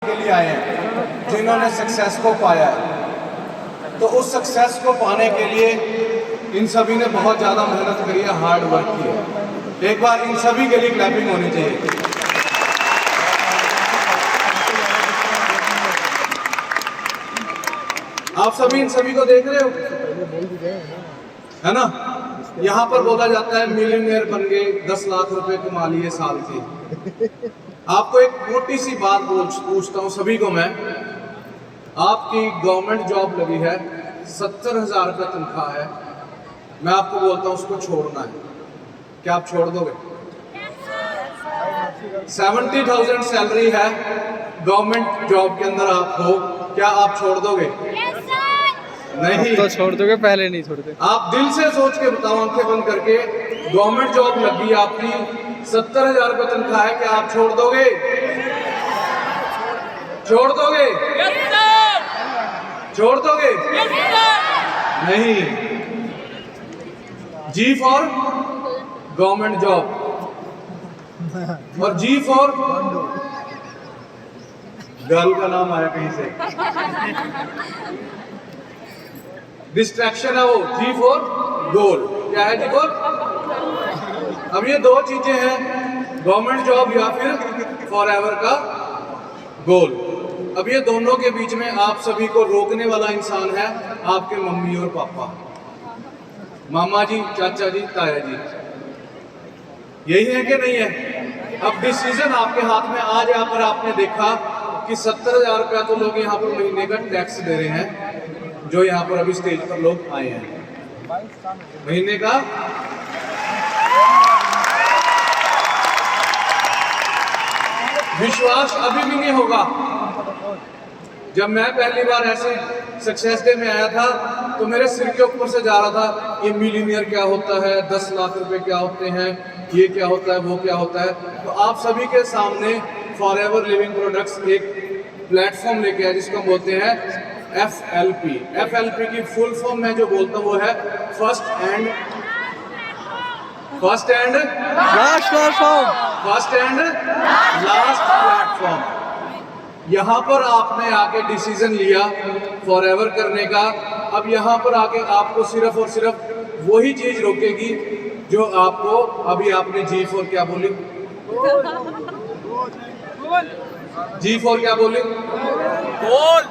के लिए आए हैं जिन्होंने सक्सेस को पाया है। तो उस सक्सेस को पाने के लिए इन सभी ने बहुत ज़्यादा मेहनत करी है, हार्ड वर्क की है। एक बार इन सभी के लिए क्लैपिंग होनी चाहिए। आप सभी इन सभी को देख रहे हो, है ना? यहाँ पर बोला जाता है मिलियनेयर बन गए, 10 लाख रुपए कमा लिए साल के। आपको एक मोटी सी बात पूछता हूँ सभी को मैं, आपकी गवर्नमेंट जॉब लगी है, 70,000 रुपये तनख्वाह है, मैं आपको बोलता हूँ उसको छोड़ना है, क्या आप छोड़ दोगे? 70,000 सैलरी है, गवर्नमेंट जॉब के अंदर आप हो, क्या आप छोड़ दोगे? नहीं तो छोड़ दोगे, पहले नहीं छोड़ते। आप दिल से सोच के बताओ, आंखें बंद करके, गवर्नमेंट जॉब लगी आपकी, 70,000 रुपये तनख्वाह है, क्या आप छोड़ दोगे? छोड़ दोगे? छोड़ दोगे? नहीं। जी फॉर गवर्नमेंट जॉब और जी फॉर गर्ल का नाम आया कहीं से, डिस्ट्रैक्शन है वो, जी फॉर गोल। क्या है जी फॉर? अब ये दो चीजें हैं, गवर्नमेंट जॉब या फिर फॉरएवर का गोल। अब ये दोनों के बीच में आप सभी को रोकने वाला इंसान है आपके मम्मी और पापा, मामा जी, चाचा जी, ताया जी। यही है कि नहीं है? अब डिसीजन आपके हाथ में आ जाए, पर आपने देखा कि 70,000 रुपया तो लोग यहाँ पर महीने का टैक्स दे रहे हैं, जो यहाँ पर अभी स्टेज पर लोग आए हैं, महीने का विश्वास अभी भी नहीं होगा। जब मैं पहली बार ऐसे सक्सेस डे में आया था तो मेरे सिर के ऊपर से जा रहा था, ये मिलियनियर क्या होता है, 10 लाख रुपए क्या होते हैं, ये क्या होता है, वो क्या होता है। तो आप सभी के सामने फॉरएवर लिविंग प्रोडक्ट्स एक प्लेटफॉर्म लेके आए जिसको बोलते हैं FLP। FLP की फुल फॉर्म मैं जो बोलता हूँ वो है फर्स्ट एंड लास्ट प्लेटफॉर्म। यहाँ पर आपने आके डिसीजन लिया फॉरएवर करने का। अब यहाँ पर आके आपको सिर्फ और सिर्फ वही चीज रोकेगी जो आपको अभी आपने जी फॉर क्या बोली, जी फॉर क्या बोली, गोल।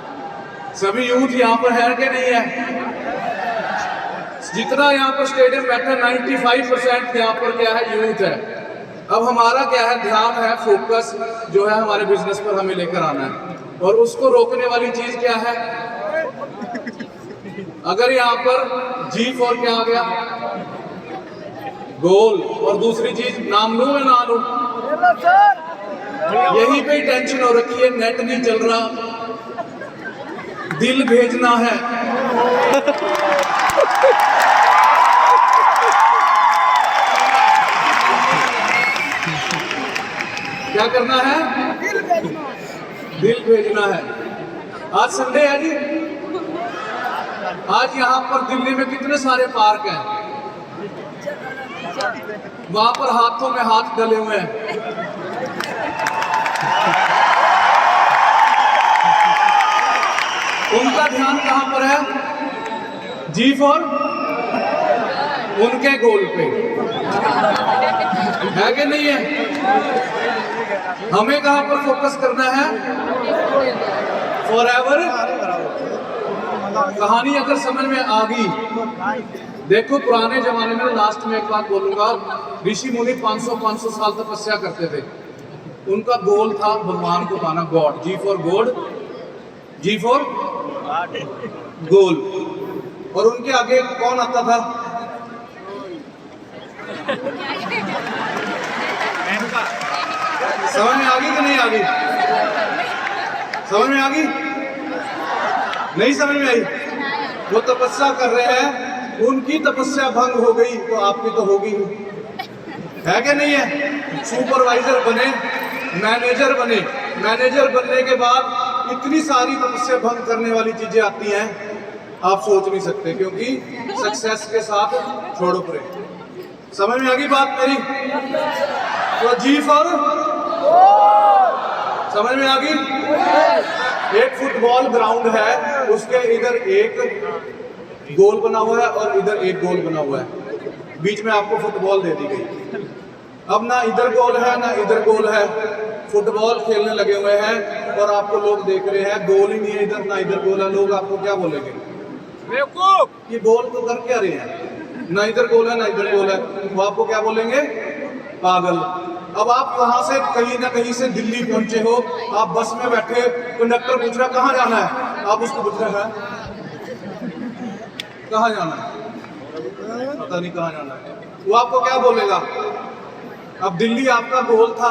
सभी यूथ यहाँ पर है कि नहीं है? जितना यहाँ पर स्टेडियम बैठा 95% यहाँ पर क्या है, यूथ है। अब हमारा क्या है, ध्यान है, फोकस जो है हमारे बिजनेस पर हमें लेकर आना है, और उसको रोकने वाली चीज क्या है? अगर यहाँ पर जी फॉर क्या आ गया, गोल, और दूसरी चीज नाम लूं या ना लूं? यही पे टेंशन हो रखी है, नेट नहीं चल रहा, दिल भेजना है। क्या करना है? दिल भेजना है। आज संडे है जी, आज यहाँ पर दिल्ली में कितने सारे पार्क हैं, वहां पर हाथों में हाथ डले हुए हैं। उनका ध्यान कहां पर है? जी फॉर उनके गोल पे है कि नहीं है? हमें कहां पर फोकस करना है? फॉरएवर। कहानी अगर समझ में आ गई, देखो पुराने जमाने में, लास्ट में एक बात बोलूंगा, ऋषि मुनि 500 साल तपस्या करते थे। उनका गोल था भगवान को पाना, God. G for God, G for goal. और उनके आगे कौन आता था? समझ में आ गई कि नहीं आ गई? समझ में आ गई? नहीं समझ में आई? वो तपस्या कर रहे हैं, उनकी तपस्या भंग हो गई तो आपकी तो होगी, है कि नहीं है? सुपरवाइजर बने, मैनेजर बने, मैनेजर बनने के बाद इतनी सारी तपस्या भंग करने वाली चीजें आती हैं, आप सोच नहीं सकते, क्योंकि सक्सेस के साथ छोड़ो परे। समझ में आ गई बात मेरी? तो जी फॉर, समझ में आ गई? एक फुटबॉल ग्राउंड है, उसके इधर एक गोल बना हुआ है और इधर एक गोल बना हुआ है, बीच में आपको फुटबॉल दे दी गई। अब ना इधर गोल है ना इधर गोल है, फुटबॉल खेलने लगे हुए हैं और आपको लोग देख रहे हैं, गोल ही नहीं है इधर ना इधर गोल है। लोग आपको क्या बोलेंगे? ये गोल तो कर क्या रहे हैं, ना इधर गोल है ना इधर गोल है, वो आपको क्या बोलेंगे? पागल। अब आप वहां से कहीं ना कहीं से दिल्ली पहुंचे हो, आप बस में बैठे, कंडक्टर पूछ रहा कहाँ जाना है, आप उसको पूछ रहे हैं कहाँ जाना है, पता नहीं कहाँ जाना है, वो आपको क्या बोलेगा? अब दिल्ली आपका गोल था,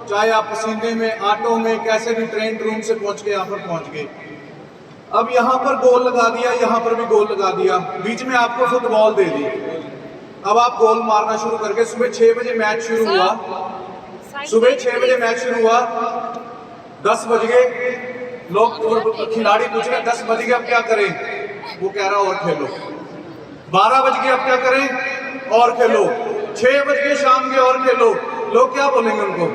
चाहे आप पसीने में, ऑटो में, कैसे भी ट्रेन रूम से पहुंच के यहाँ पर पहुंच गए। अब यहाँ पर गोल लगा दिया, यहाँ पर भी गोल लगा दिया, बीच में आपको फुटबॉल दे दी। अब आप गोल मारना शुरू करके, सुबह 6 बजे मैच शुरू हुआ, सुबह 6 बजे मैच शुरू हुआ, 10 बज गए, लोग खिलाड़ी पूछ रहे 10 बज गए अब क्या करें, वो कह रहा और खेलो। 12 बज गए अब क्या करें, और खेलो। 6 बज गए शाम के, और खेलो। लोग क्या बोलेंगे उनको?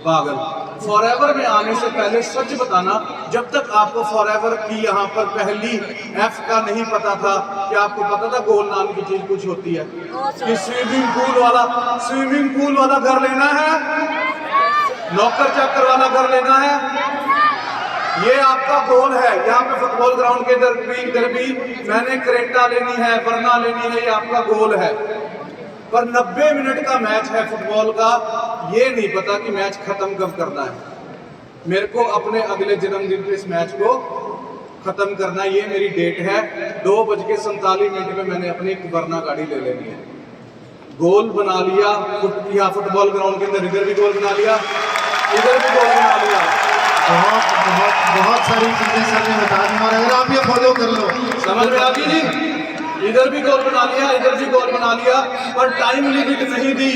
पागल। फॉरएवर में आने से पहले सच बताना, जब तक आपको फॉरएवर की यहाँ पर पहली एफ का नहीं पता था, कि आपको पता था गोल नाम की चीज कुछ होती है, कि स्विमिंग पूल वाला घर लेना है, नौकर चाकर वाला घर लेना है, ये आपका गोल है। यहाँ पे फुटबॉल ग्राउंड के इधर भी मैंने क्रेटा लेनी है, वरना लेनी है, ये आपका गोल है। पर 90 मिनट का मैच है फुटबॉल का, ये नहीं पता कि मैच खत्म कब करना है। मेरे को अपने अगले जन्मदिन पे इस मैच को खत्म करना है, ये मेरी डेट है। 2:47 में मैंने अपनी एक वरना गाड़ी ले लेनी है। गोल बना लिया, यहाँ फुटबॉल ग्राउंड के अंदर, इधर भी गोल बना लिया, इधर भी गोल बना लिया। बहुत बहुत बहुत सारी चीजें सर ने बता दी, और अगर आप ये फॉलो कर लो, समझ में आ गई जी? इधर भी गोल बना लिया, इधर भी गोल बना लिया, पर टाइम लिमिट नहीं दी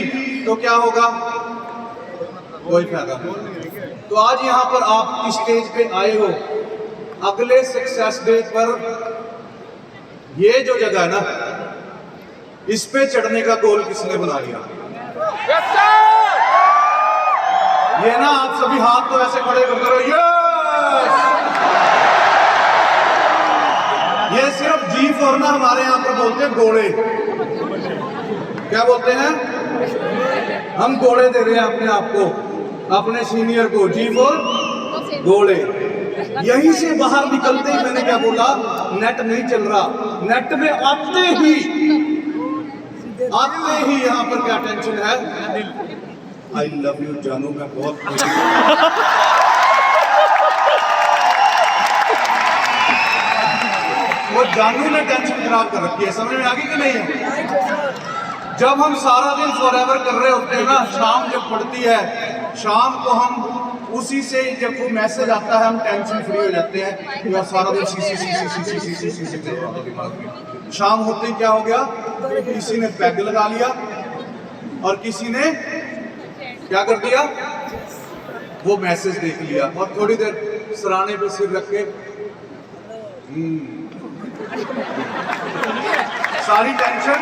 तो क्या होगा? कोई फायदा नहीं। तो आज यहाँ पर आप इस स्टेज पे आए हो, अगले सक्सेस डे पर ये जो जगह है ना, इस पे चढ़ने का गोल किसने बना लिया? ये ना आप सभी हाथ तो ऐसे खड़े कर करो, ये सिर्फ जीफ और ना हमारे यहाँ पर बोलते हैं घोड़े। क्या बोलते हैं? हम घोड़े दे रहे हैं अपने आप को, अपने सीनियर को, जीफ और घोड़े। यहीं से बाहर निकलते ही मैंने क्या बोला? नेट नहीं चल रहा। नेट में आते ही यहाँ पर क्या टेंशन है? आई लव यू जानू, मैं बहुत वो जानू ने टेंशन खराब कर रखी है, समझ में आ गई कि नहीं है? जब हम सारा दिन फॉरएवर कर रहे होते हैं ना, शाम जब पड़ती है, शाम को हम उसी से जब वो मैसेज आता है हम टेंशन फ्री हो जाते हैं। या सारा दिन सी दिमाग में। शाम होते ही क्या हो गया? किसी ने पैग लगा लिया और किसी ने क्या कर दिया? वो मैसेज देख लिया और थोड़ी देर सराहने पे सिर रख के सारी टेंशन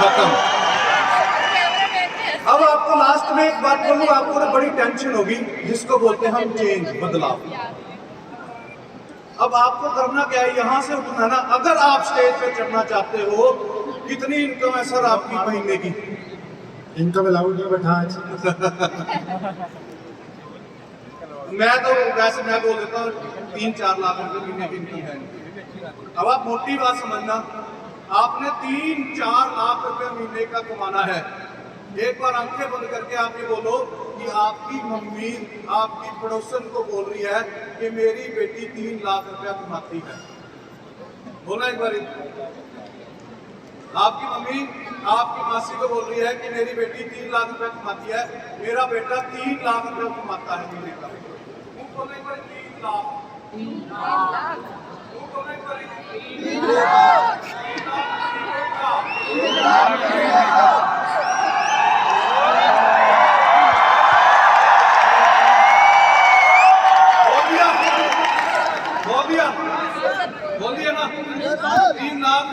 खत्म। अब आपको लास्ट में एक बात बोलूं, आपको ना बड़ी टेंशन होगी, जिसको बोलते हैं हम चेंज, बदलाव। अब आपको करना क्या है? यहां से उठना ना। अगर आप स्टेज पे चढ़ना चाहते हो, कितनी इनकम है सर आपकी महीने की? इनकम अलाउड नहीं बैठा आज। मैं तो वैसे मैं बोल देता हूँ 3-4 लाख रुपए महीने की इनकम है। अब आप मोटी बात समझना, आपने 3-4 लाख रुपए महीने का कमाना है। एक बार आंखें बंद करके आप ये बोलो कि आपकी मम्मी आपकी पड़ोसन को बोल रही है कि मेरी बेटी 3 लाख रुपया कमाती है। बोला एक बार। आपकी मम्मी आपकी मासी को बोल रही है कि मेरी बेटी 3 लाख रुपया कमाती है, मेरा बेटा 3 लाख रुपया कमाता है महीने का। 3 लाख। 3 लाख। बोल दिया ना? 3 लाख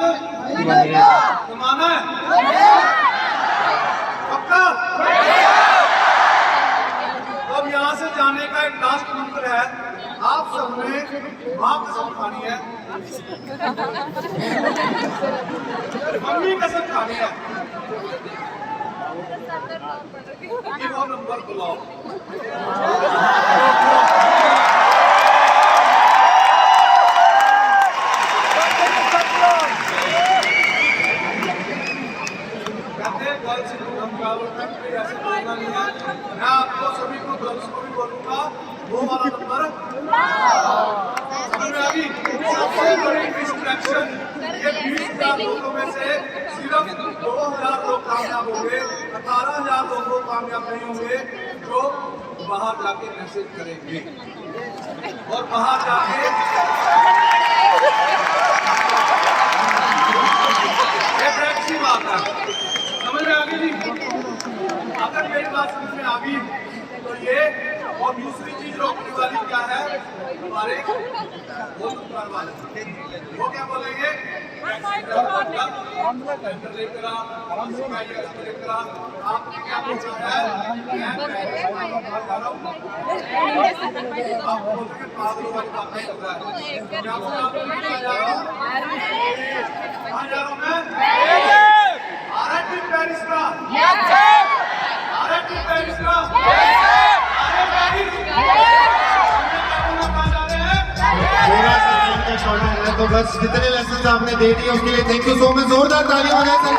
कमाना है पक्का। अब यहाँ से जाने का एक लास्ट एग्जाम्पल है, आप सबने माँ कसम खानी है, मम्मी कसम खानी है कि वो नंबर बुलाओ। गर्ल्स ऐसे बोलना नहीं है। मैं आपको सभी को गर्ल्स को भी बोलूंगा, वो वाला नंबर समझ में आ गई। सबसे बड़ी डिस्ट्रैक्शन ये 20,000 लोगों में से सिर्फ 2,000 लोग कामयाब होंगे, 18,000 लोग कामयाब नहीं होंगे जो बाहर जाके मैसेज करेंगे और बाहर जाके एक अच्छी बात है। समझ में आ गई जी? अगर मेरी बात समझ में आ गई तो ये, और दूसरी चीज रोकने वाली क्या है, हमारे वो क्या बोलेंगे, आपने क्या पूछा है, आप बोलेंगे पागलों वाली बात नहीं कर रहा है, क्या बोला आपने, कहाँ जा रहा हूँ मैं, पेरिस का, पेरिस का, थोड़ा सा टाइम का शॉर्टेज है, तो बस जितने लेसन आपने दे दिए उसके लिए थैंक यू सो मच। जोरदार तालियां बजाएं सर।